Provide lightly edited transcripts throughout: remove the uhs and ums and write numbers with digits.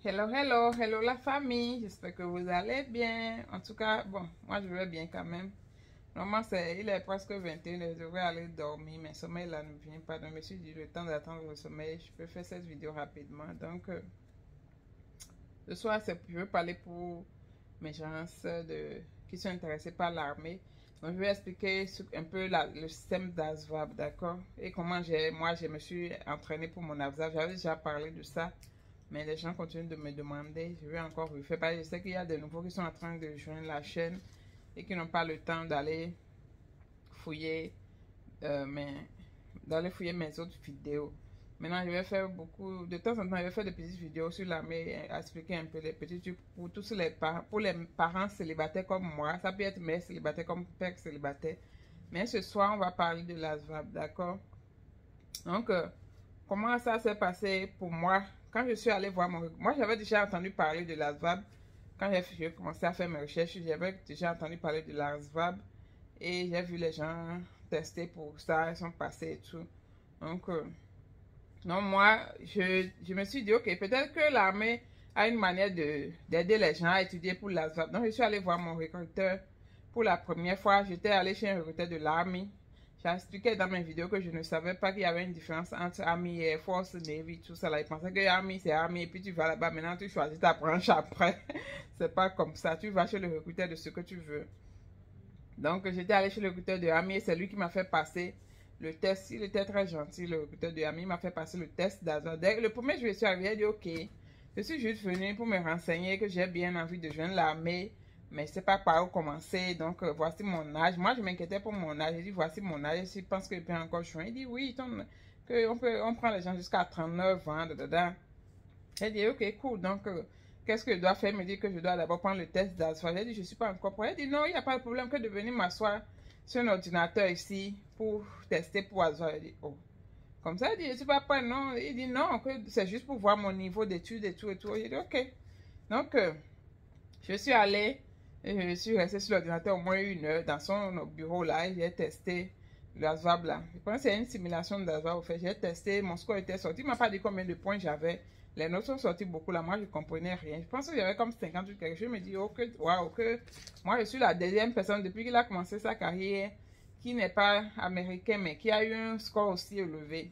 Hello la famille, j'espère que vous allez bien. En tout cas, bon, moi je vais bien quand même. Normalement, il est presque 21h, je devrais aller dormir, mais le sommeil là ne vient pas. Donc, je me suis dit, le temps d'attendre le sommeil, je peux faire cette vidéo rapidement. Donc, ce soir, je veux parler pour mes gens qui sont intéressés par l'armée. Donc, je vais expliquer un peu le système d'ASVAB, d'accord? Et comment moi, je me suis entraînée pour mon ASVAB. J'avais déjà parlé de ça. Mais les gens continuent de me demander, je vais encore refaire. Parce que je sais qu'il y a de nouveaux qui sont en train de joindre la chaîne et qui n'ont pas le temps d'aller fouiller, mes autres vidéos. Maintenant, je vais faire de temps en temps, je vais faire des petites vidéos sur l'armée, expliquer un peu les petits trucs pour tous pour les parents célibataires comme moi. Ça peut être mère célibataire comme père célibataire. Mais ce soir, on va parler de l'ASVAB, d'accord? Donc, comment ça s'est passé pour moi quand je suis allée voir Moi, j'avais déjà entendu parler de l'ASVAB. Quand j'ai commencé à faire mes recherches, j'avais déjà entendu parler de l'ASVAB. Et j'ai vu les gens tester pour ça, ils sont passés et tout. Donc, moi, je me suis dit, ok, peut-être que l'armée a une manière d'aider les gens à étudier pour l'ASVAB. Donc, je suis allée voir mon recruteur pour la première fois. J'étais allée chez un recruteur de l'armée. J'ai expliqué dans mes vidéos que je ne savais pas qu'il y avait une différence entre Army, Air Force, Navy, tout ça. Là, ils pensaient que Army, c'est Army, et puis tu vas là-bas. Maintenant, tu choisis ta branche après. C'est pas comme ça. Tu vas chez le recruteur de ce que tu veux. Donc, j'étais allée chez le recruteur de Army et c'est lui qui m'a fait passer le test. Il était très gentil, le recruteur de Army. Il m'a fait passer le test d'ASVAB. Le premier jour, je suis arrivée, il a dit, ok, je suis juste venue pour me renseigner que j'ai bien envie de joindre l'armée. Mais je ne sais pas par où commencer, donc voici mon âge. Moi, je m'inquiétais pour mon âge. J'ai dit, voici mon âge. Je pense que je peux encore joindre. Il dit, oui, on prend les gens jusqu'à 39 ans. J'ai dit, ok, cool. Donc, qu'est-ce que je dois faire? Il me dit que je dois d'abord prendre le test d'ASVAB. J'ai dit, je ne suis pas encore prêt. Il dit, non, il n'y a pas de problème que de venir m'asseoir sur un ordinateur ici pour tester pour ASVAB. J'ai dit, oh. Comme ça, il dit, je ne suis pas prêt, non. Il dit, non, que c'est juste pour voir mon niveau d'études et tout et tout. J'ai dit, ok. Donc, je suis allée. Et je suis restée sur l'ordinateur au moins 1 heure dans son bureau là et j'ai testé l'ASVAB là. Je pense que c'est une simulation d'ASVAB au fait. J'ai testé, mon score était sorti. Il ne m'a pas dit combien de points j'avais. Les notes sont sorties beaucoup là. Moi, je ne comprenais rien. Je pense que j'avais comme 50 ou quelque chose. Je me dis, oh, wow, moi, je suis la deuxième personne depuis qu'il a commencé sa carrière qui n'est pas américain mais qui a eu un score aussi élevé.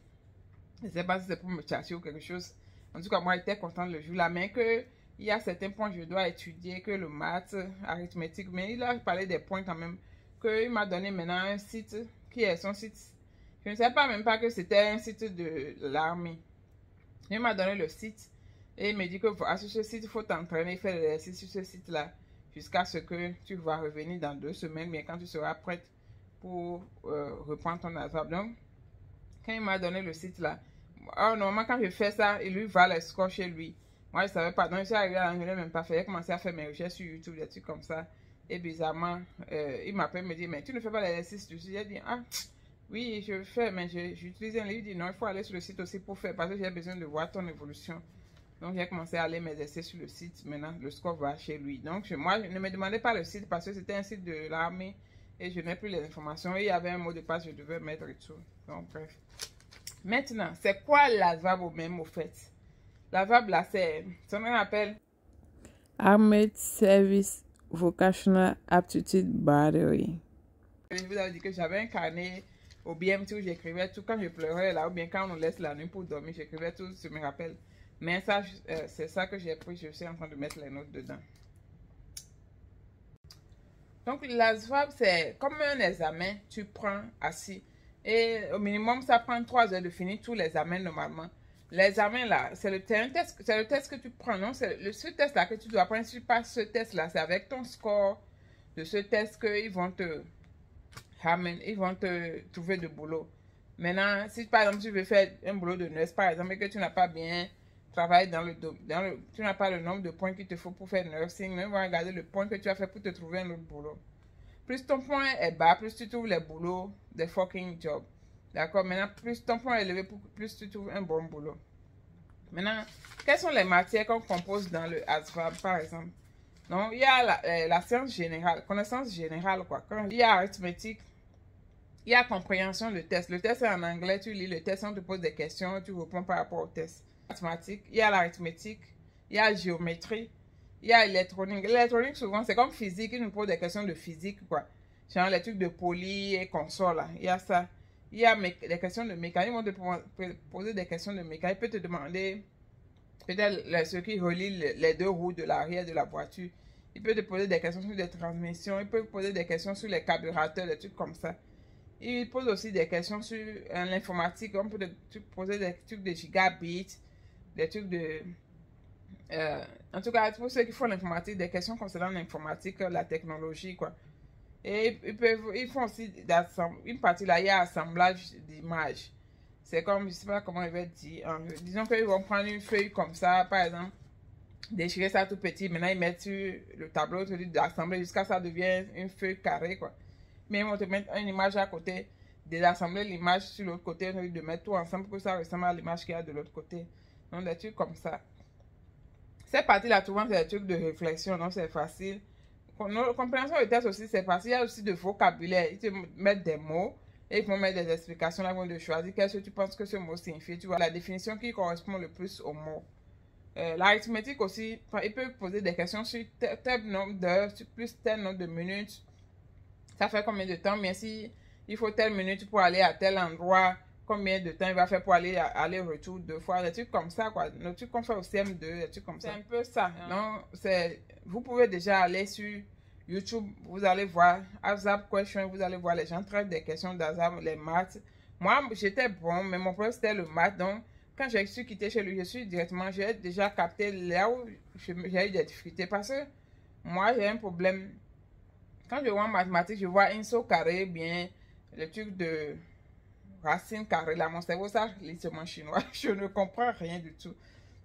Je ne sais pas si c'est pour me chercher ou quelque chose. En tout cas, moi, j'étais contente le jour là. Mais que il y a certains points que je dois étudier, que le maths, arithmétique, mais il a parlé des points quand même, qu'il m'a donné maintenant un site, qui est son site. Je ne sais pas même pas que c'était un site de l'armée. Il m'a donné le site et il me dit que sur ce site, il faut t'entraîner, faire des exercices sur ce site-là, jusqu'à ce que tu vas revenir dans 2 semaines, mais quand tu seras prête pour reprendre ton ASVAB. Donc, quand il m'a donné le site-là, normalement, quand je fais ça, il lui va les scores chez lui. Moi, je ne savais pas. Donc, je suis arrivée à l'anglais, même pas fait. J'ai commencé à faire mes recherches sur YouTube, des trucs comme ça. Et bizarrement, il m'appelle, me dit, mais tu ne fais pas l'exercice dessus. J'ai dit, ah, oui, je fais, mais j'utilise un livre. Il dit, non, il faut aller sur le site aussi pour faire, parce que j'ai besoin de voir ton évolution. Donc, j'ai commencé à aller m'exercer sur le site. Maintenant, le score va chez lui. Donc, moi, je ne me demandais pas le site parce que c'était un site de l'armée et je n'ai plus les informations. Et il y avait un mot de passe que je devais mettre et tout. Donc, bref. Maintenant, c'est quoi l'ASVAB au même, au fait? L'ASVAB, là, c'est ce qu'on appelle Armed Service Vocational Aptitude Battery. Je vous avais dit que j'avais un carnet au BMT où j'écrivais tout quand je pleurais, là, ou bien quand on nous laisse la nuit pour dormir, j'écrivais tout, je me rappelle. Mais ça, c'est ça que j'ai pris, je suis en train de mettre les notes dedans. Donc, l'ASVAB, c'est comme un examen, tu prends assis. Et au minimum, ça prend 3 heures de finir tous les examens normalement. L'examen là, c'est le test que tu prends, non? C'est ce test là que tu dois prendre. Si tu passes ce test là, c'est avec ton score de ce test qu'ils vont te trouver de boulot. Maintenant, si par exemple tu veux faire un boulot de nurse par exemple et que tu n'as pas bien travaillé tu n'as pas le nombre de points qu'il te faut pour faire nursing, ils vont regarder le point que tu as fait pour te trouver un autre boulot. Plus ton point est bas, plus tu trouves les boulots des fucking jobs. D'accord? Maintenant, plus ton point est élevé, plus tu trouves un bon boulot. Maintenant, quelles sont les matières qu'on compose dans le ASVAB, par exemple? Donc, il y a la science générale, connaissance générale, quoi. Il y a arithmétique, Il y a compréhension de test. Le test est en anglais, tu lis le test, on te pose des questions, tu réponds par rapport au test. Mathématiques, il y a l'arithmétique, il y a la géométrie, il y a l'électronique. L'électronique, souvent, c'est comme physique, ils nous posent des questions de physique, quoi. Genre les trucs de poly et console, là. Il y a ça. Il y a des questions de mécanique, ils vont te poser des questions de mécanique. Ils peuvent te demander, peut-être ceux qui relient les deux roues de l'arrière de la voiture. Ils peuvent te poser des questions sur les transmissions, ils peuvent poser des questions sur les carburateurs, des trucs comme ça. Il pose aussi des questions sur l'informatique. On peut poser des trucs de gigabits, des trucs de... en tout cas, pour ceux qui font l'informatique, des questions concernant l'informatique, la technologie, quoi. Et ils font aussi une partie là, il y a assemblage d'images. C'est comme, je sais pas comment il va dire. Disons qu'ils vont prendre une feuille comme ça, par exemple, déchirer ça tout petit. Maintenant, ils mettent sur le tableau d'assembler jusqu'à ça devient une feuille carrée, quoi. Mais ils vont te mettre une image à côté, désassembler l'image sur l'autre côté, de mettre tout ensemble pour que ça ressemble à l'image qu'il y a de l'autre côté. Donc, des trucs comme ça. Cette partie-là, souvent, c'est des trucs de réflexion, donc c'est facile. Compréhension de test aussi, c'est facile. Il y a aussi de vocabulaire. Ils te mettent des mots et ils vont mettre des explications là, ils vont te choisir qu'est-ce que tu penses que ce mot signifie. Tu vois, la définition qui correspond le plus au mot. L'arithmétique aussi, ils peuvent poser des questions sur tel nombre d'heures, plus tel nombre de minutes. Ça fait combien de temps? Bien si il faut telle minute pour aller à tel endroit, combien de temps il va faire pour aller-retour 2 fois, des trucs comme ça, quoi. Des trucs qu'on fait au CM2, des trucs comme ça. C'est un peu ça. Donc, vous pouvez déjà aller sur YouTube, vous allez voir ASAP Question, vous allez voir les gens traitent des questions d'ASAP, les maths. Moi, j'étais bon, mais mon problème c'était le maths, donc quand j'ai su quitter chez lui, je suis directement, j'ai déjà capté là où j'ai eu des difficultés parce que moi, j'ai un problème. Quand je vois en mathématiques, je vois un saut carré, bien, le truc de racine carrée, là, mon cerveau, ça, littéralement chinois, je ne comprends rien du tout.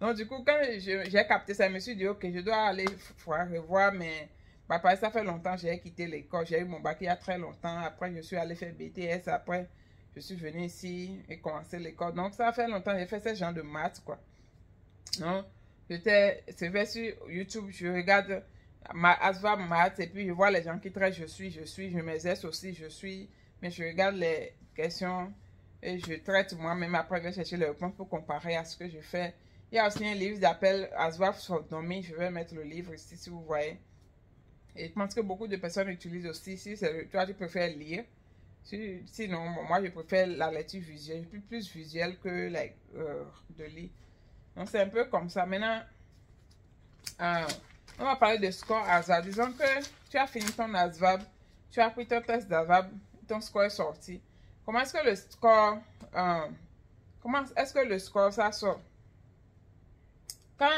Donc, du coup, quand j'ai capté ça, je me suis dit, ok, je dois aller revoir, mais papa, ça fait longtemps, j'ai quitté l'école, j'ai eu mon bac il y a très longtemps, après, je suis allé faire BTS, après, je suis venu ici et commencer l'école. Donc, ça fait longtemps, j'ai fait ce genre de maths, quoi. Donc, c'est fait sur YouTube, je regarde ASVAB maths et puis je vois les gens qui traitent, je m'exerce aussi, mais je regarde les questions et je traite moi-même. Après, je vais chercher les réponses pour comparer à ce que je fais. Il y a aussi un livre d'appel ASVAB Sodomie, je vais mettre le livre ici si vous voyez. Et je pense que beaucoup de personnes utilisent aussi, si toi tu préfères lire. Sinon, moi je préfère la lecture visuelle, je suis plus visuelle que de lire. Donc c'est un peu comme ça. Maintenant, on va parler de score ASVAB. Disons que tu as fini ton ASVAB, tu as pris ton test d'ASVAB, ton score est sorti. Comment est-ce que le score, ça sort? Quand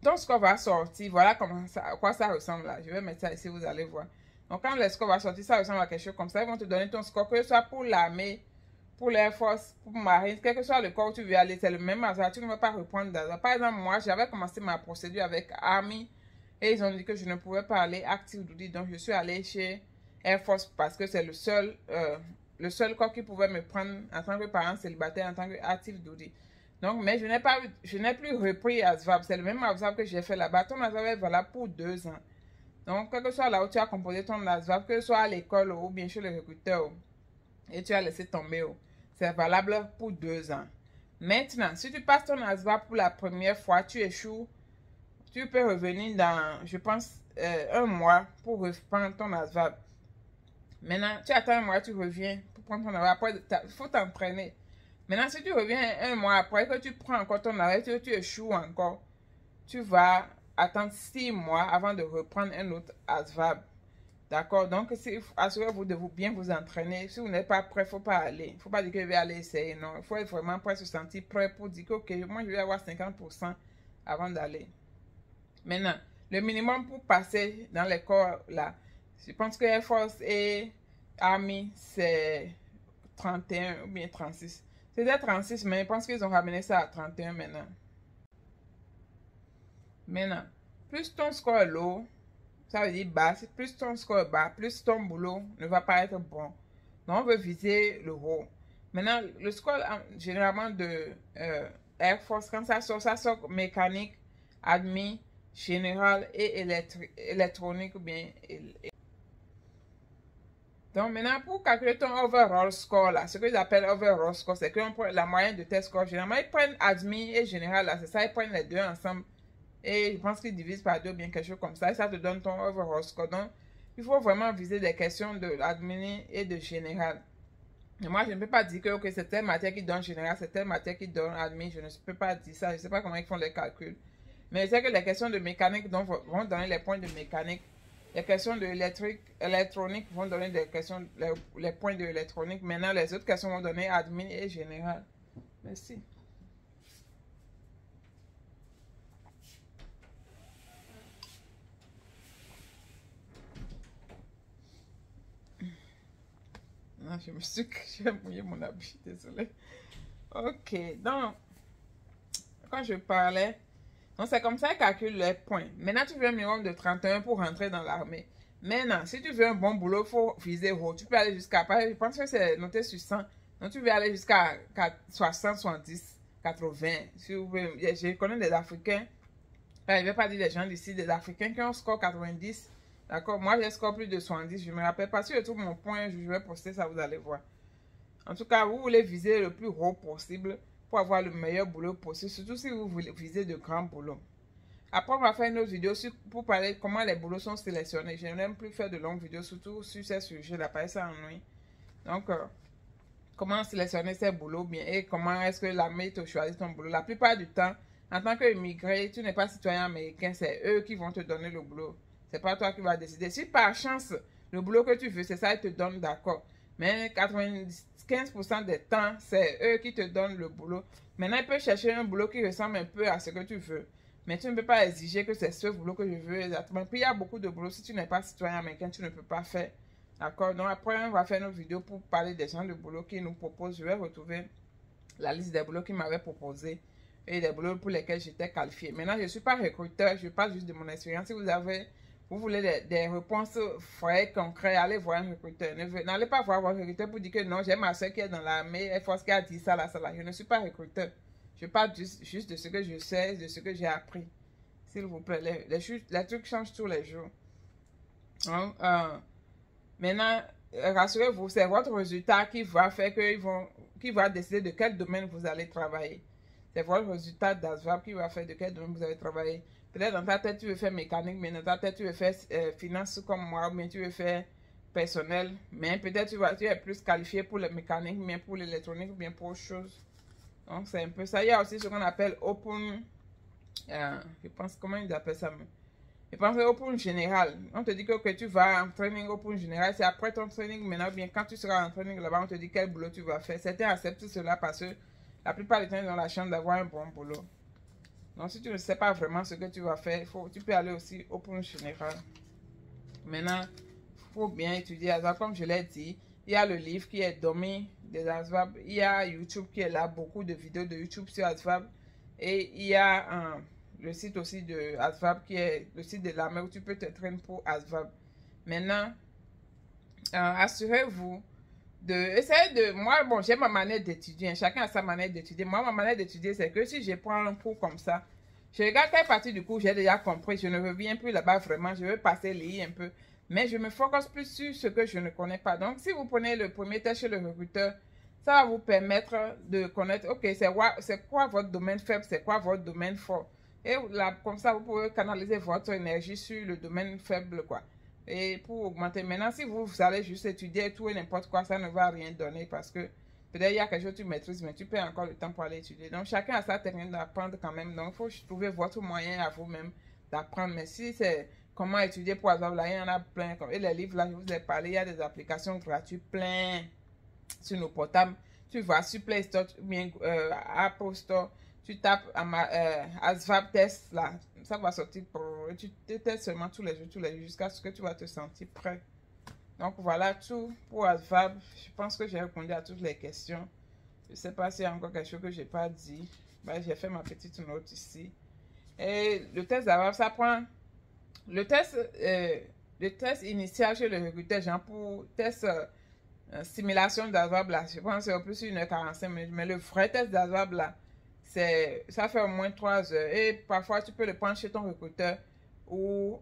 ton score va sortir, voilà à quoi ça ressemble là. Je vais mettre ça ici, vous allez voir. Donc quand le score va sortir, ça ressemble à quelque chose comme ça. Ils vont te donner ton score, que ce soit pour l'armée, pour l'Air Force, pour Marine, quel que soit le corps où tu veux aller, c'est le même ASVAB. Tu ne vas pas reprendre d'ASVAB. Par exemple, moi, j'avais commencé ma procédure avec Army. Et ils ont dit que je ne pouvais pas aller Active Duty. Donc, je suis allée chez Air Force parce que c'est le seul corps qui pouvait me prendre en tant que parent célibataire, en tant que Active Duty. Donc, mais je n'ai plus repris ASVAB. C'est le même ASVAB que j'ai fait là-bas. Ton ASVAB est valable pour 2 ans. Donc, quel que soit là où tu as composé ton ASVAB, que ce soit à l'école ou bien chez le recruteur, et tu as laissé tomber, c'est valable pour 2 ans. Maintenant, si tu passes ton ASVAB pour la première fois, tu échoues. Tu peux revenir dans, je pense, 1 mois pour reprendre ton ASVAB. Maintenant, tu attends 1 mois, tu reviens pour prendre ton ASVAB. Après, il faut t'entraîner. Maintenant, si tu reviens 1 mois après, que tu prends encore ton ASVAB, tu échoues encore, tu vas attendre 6 mois avant de reprendre un autre ASVAB. D'accord? Donc, assurez-vous de bien vous entraîner. Si vous n'êtes pas prêt, il ne faut pas aller. Il ne faut pas dire que je vais aller essayer. Non, il faut être vraiment prêt, se sentir prêt pour dire que, ok, moi, je vais avoir 50% avant d'aller. Maintenant, le minimum pour passer dans les corps là, je pense que Air Force et Army, c'est 31 ou bien 36. C'était 36, mais je pense qu'ils ont ramené ça à 31 maintenant. Maintenant, plus ton score est low, ça veut dire bas, plus ton score est bas, plus ton boulot ne va pas être bon. Donc, on veut viser le haut. Maintenant, le score généralement de Air Force, quand ça sort mécanique, admis, général et électronique ou bien Donc maintenant, pour calculer ton overall score, là, ce que j'appelle overall score, c'est qu'on prend la moyenne de tes scores. Généralement, ils prennent admin et général, là, c'est ça, ils prennent les deux ensemble. Et je pense qu'ils divisent par deux, bien quelque chose comme ça, et ça te donne ton overall score. Donc, il faut vraiment viser des questions de admin et de général. Et moi, je ne peux pas dire que okay, c'est telle matière qui donne général, c'est telle matière qui donne admin. Je ne peux pas dire ça. Je ne sais pas comment ils font les calculs. Mais je sais que les questions de mécanique vont donner les points de mécanique. Les questions de électronique vont donner des questions, les points de électronique. Maintenant, les autres questions vont donner admin et général. Merci. Non, j'ai mouillé mon habit, désolé. Ok, donc, quand je parlais, donc c'est comme ça qu'ils calculent les points. Maintenant, tu veux un minimum de 31 pour rentrer dans l'armée. Maintenant, si tu veux un bon boulot, il faut viser haut. Tu peux aller jusqu'à, je pense que c'est noté sur 100. Donc, tu veux aller jusqu'à 60, 70, 80. Si vous voulez, je connais des Africains, je ne vais pas dire des gens d'ici, des Africains qui ont score 90. D'accord, moi j'ai score plus de 70. Je ne me rappelle pas. Si je trouve mon point, je vais poster ça, vous allez voir. En tout cas, vous voulez viser le plus haut possible pour avoir le meilleur boulot possible, surtout si vous voulez viser de grands boulots. Après, on va faire une autre vidéo pour parler de comment les boulots sont sélectionnés. Je n'aime plus faire de longues vidéos, surtout sur ces sujets-là, parce que ça ennuie. Donc, comment sélectionner ces boulots bien et comment est-ce que l'armée te choisit ton boulot. La plupart du temps, en tant qu'immigré, tu n'es pas citoyen américain, c'est eux qui vont te donner le boulot. C'est pas toi qui vas décider. Si par chance, le boulot que tu veux, c'est ça, ils te donnent, d'accord. Mais 95% des temps, c'est eux qui te donnent le boulot. Maintenant, ils peuvent chercher un boulot qui ressemble un peu à ce que tu veux. Mais tu ne peux pas exiger que c'est ce boulot que je veux exactement. Puis il y a beaucoup de boulots. Si tu n'es pas citoyen américain, tu ne peux pas faire. D'accord? Donc après, on va faire une vidéo pour parler des gens de boulot qui nous proposent. Je vais retrouver la liste des boulots qu'ils m'avaient proposé et des boulots pour lesquels j'étais qualifiée. Maintenant, je ne suis pas recruteur. Je parle juste de mon expérience. Si vous voulez des réponses vraies, concrètes, allez voir un recruteur. N'allez pas voir votre recruteur pour dire que non, j'ai ma soeur qui est dans l'armée, elle force qui a dit ça, là, ça, là. Je ne suis pas recruteur. Je parle juste de ce que je sais, de ce que j'ai appris. S'il vous plaît, les trucs changent tous les jours. Donc, maintenant, rassurez-vous, c'est votre résultat qui va faire qui va décider de quel domaine vous allez travailler. C'est votre résultat d'ASVAB qui va faire de quel domaine vous allez travailler. Peut-être dans ta tête, tu veux faire mécanique, mais dans ta tête, tu veux faire finance comme moi, ou bien tu veux faire personnel. Mais peut-être tu es plus qualifié pour la mécanique, mais pour l'électronique, ou bien pour autre chose. Donc, c'est un peu ça. Il y a aussi ce qu'on appelle open. Je pense, comment ils appellent ça? Je pense que open général. On te dit que tu vas en training open général. C'est après ton training, maintenant, bien quand tu seras en training là-bas, on te dit quel boulot tu vas faire. Certains acceptent cela parce que la plupart du temps, ils ont la chance d'avoir un bon boulot. Donc, si tu ne sais pas vraiment ce que tu vas faire, tu peux aller aussi open général. Maintenant, il faut bien étudier ASVAB. Comme je l'ai dit, il y a le livre qui est Domaine des ASVAB. Il y a YouTube qui est là, beaucoup de vidéos de YouTube sur ASVAB. Et il y a le site aussi de ASVAB qui est le site de l'armée où tu peux te traîner pour ASVAB. Maintenant, assurez-vous essayer de... Moi, bon, j'ai ma manière d'étudier. Hein. Chacun a sa manière d'étudier. Moi, ma manière d'étudier, c'est que si je prends un cours comme ça, je regarde quelle partie du cours j'ai déjà compris. Je ne reviens plus là-bas vraiment. Je vais passer, lire un peu. Mais je me focus plus sur ce que je ne connais pas. Donc, si vous prenez le premier test chez le recruteur, ça va vous permettre de connaître, ok, c'est quoi votre domaine faible, c'est quoi votre domaine fort. Et là, comme ça, vous pouvez canaliser votre énergie sur le domaine faible, quoi. Et pour augmenter. Maintenant, si vous allez juste étudier tout et n'importe quoi, ça ne va rien donner parce que peut-être il y a quelque chose que tu maîtrises, mais tu perds encore le temps pour aller étudier. Donc, chacun a sa technique d'apprendre quand même. Donc, il faut trouver votre moyen à vous-même d'apprendre. Mais si c'est comment étudier pour avoir là, il y en a plein. Et les livres, là, je vous ai parlé, il y a des applications gratuites, plein sur nos portables. Tu vas sur Play Store, bien Apple Store, tu tapes ASVAB test là, ça va sortir tu te testes seulement tous les jours jusqu'à ce que tu vas te sentir prêt. Donc voilà tout pour ASVAB. Je pense que j'ai répondu à toutes les questions. Je ne sais pas s'il y a encore quelque chose que je n'ai pas dit. Ben, j'ai fait ma petite note ici. Et le test d'ASVAB, ça prend le test initial chez le recruteur, genre pour test simulation d'ASVAB là, je pense que c'est au plus 1h45 minutes, mais le vrai test d'ASVAB là, ça fait au moins 3 heures. Et parfois, tu peux le prendre chez ton recruteur ou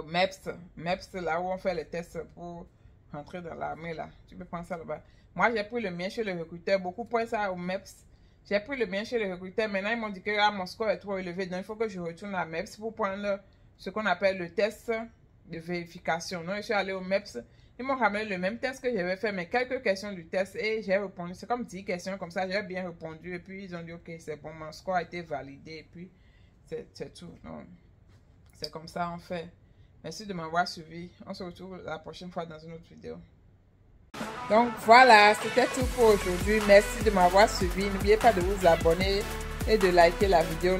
MEPS, là où on fait les tests pour rentrer dans l'armée, là. Tu peux prendre ça là-bas. Moi, j'ai pris le mien chez le recruteur. Beaucoup pointent ça au MEPS. J'ai pris le mien chez le recruteur. Maintenant, ils m'ont dit que mon score est trop élevé. Donc, il faut que je retourne à MEPS pour prendre ce qu'on appelle le test de vérification. Donc, je suis allée au MEPS. Ils m'ont ramené le même test que j'avais fait, mais quelques questions du test. Et j'ai répondu. C'est comme 10 questions comme ça. J'ai bien répondu. Et puis, ils ont dit, OK, c'est bon. Mon score a été validé. Et puis, c'est tout. C'est comme ça, en fait. Merci de m'avoir suivi. On se retrouve la prochaine fois dans une autre vidéo. Donc voilà, c'était tout pour aujourd'hui. Merci de m'avoir suivi. N'oubliez pas de vous abonner et de liker la vidéo.